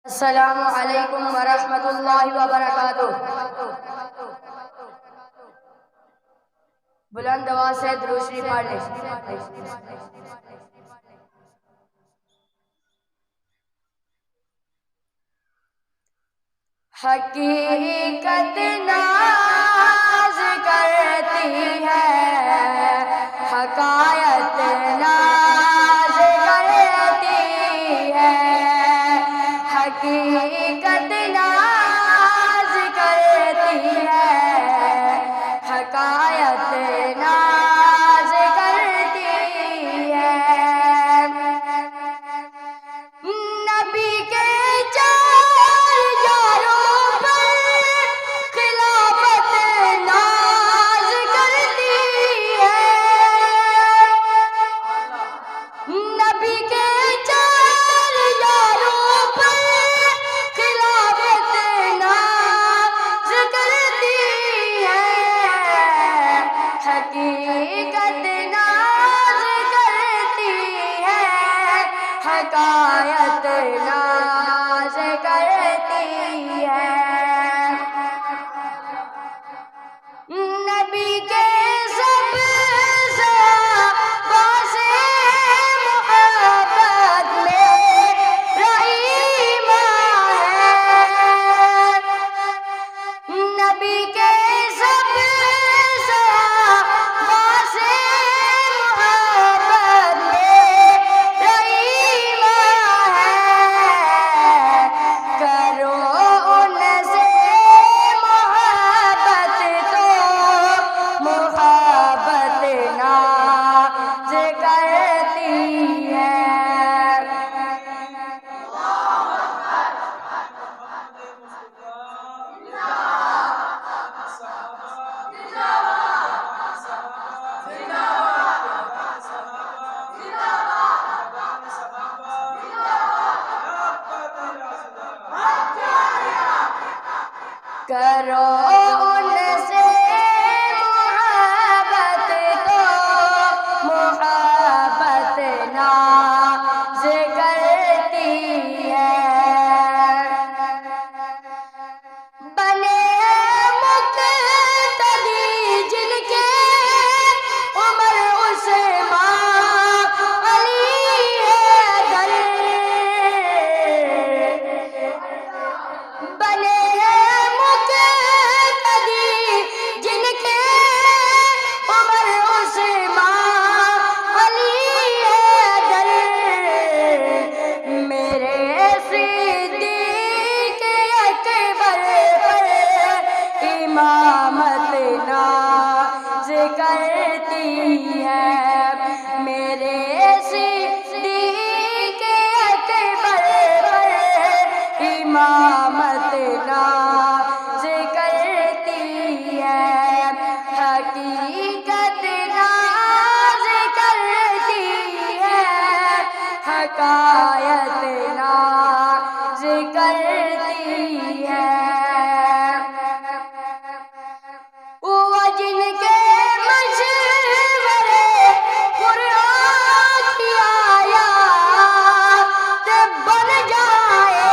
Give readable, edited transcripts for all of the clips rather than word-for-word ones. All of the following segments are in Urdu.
السلام علیکم ورحمۃ اللہ وبرکاتہ۔ بلند آواز سے درود شریف پڑھ لیں۔ حقیقت ناز کرتی ہے، حقائق ناز کرتی ہے، حقیقت ناز کرتی ہے، حقائق ناز کرتی ہے۔ نبی کے چار یاروں پر خلافت ناز کرتی ہے، نبی کے چار یاروں پر خلافت ناز کرتی ہے، حقیقت ناز کرتی ہے، حقائق ناز کرتی ہے۔ نبی کے سب صحابہ سے محبت میرا ایمان ہے، نبی کے سب صحابہ سے محبت میرا ایمان ہے، کرو ان سے محبت تو محبت ناز کرتی ہے۔ کرو ان سے محبت تو محبت ناز کرتی ہے۔ بنے مقتدی جن کے عمر عثمان علی حیدر، بنے مقتدی جن کے عمر عثمان علی حیدر، میرے صدیق اکبر پر امامت ناز کرتی ہے، میرے صدیق اکبر پر امامت ناز کرتی ہے، حقیقت ناز کرتی ہے، حقائق ناز کرتی ہے۔ وہ جن کے مشورے قرآن کی آیات بن جائے،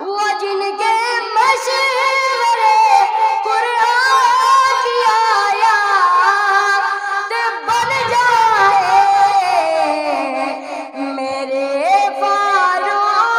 وہ جن کے مشورے قرآن کی آیات بن جائے، میرے فاروق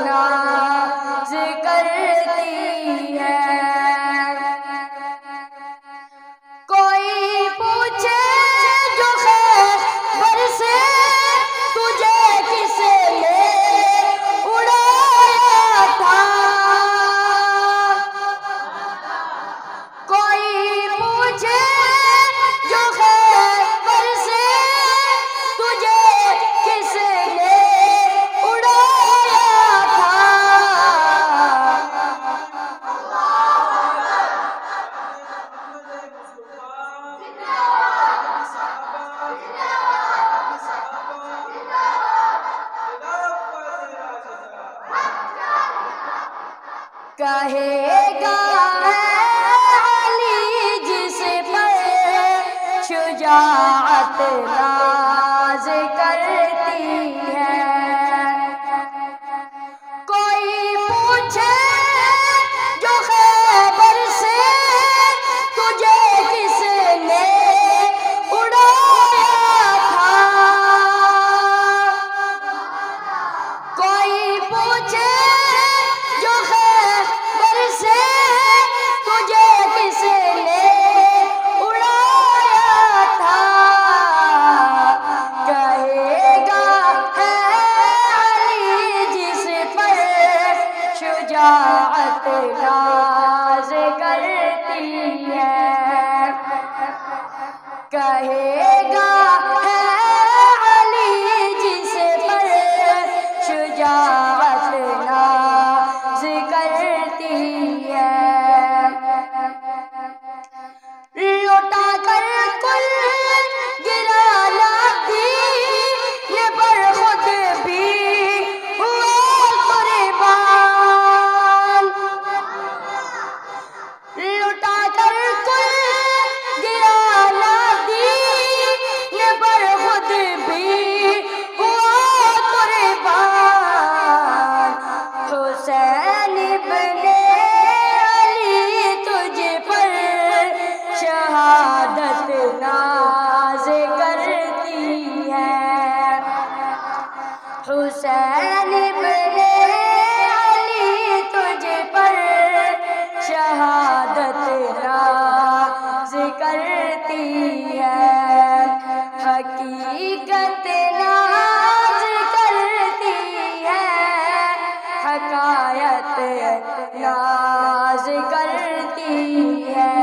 ناز کرتی ہے۔ کوئی پوچھے جو خیبر سے تجھے کس نے اڑایا تھا، کوئی پوچھے جو خیبر سے تجھے کس نے اڑایا تھا، کہے گا علی جس پر شجاعت ناز کرتی ہے۔ کوئی پوچھے جو خیبر سے تجھے کس نے اڑایا تھا، کوئی پوچھے جو خیبر سے تجھے کس نے اڑایا تھا، کہے گا علی جس پر شجاعت ناز کرتی ہے، کہے گا علی جس پر شجاعت ناز کرتی ہے۔ لوٹا کر کل گرانا دین پر خود بھی ہوا قربان، لوٹا کر کل گرانا دین پر خود بھی ہوا قربان، حسین ابن علی تجھ پر شہادت ناز کرتی ہے، حسین ابن علی تجھ پر شہادت ناز کرتی ہے، حقیقت ناز کرتی ہے، حکایت ناز کرتی ہے۔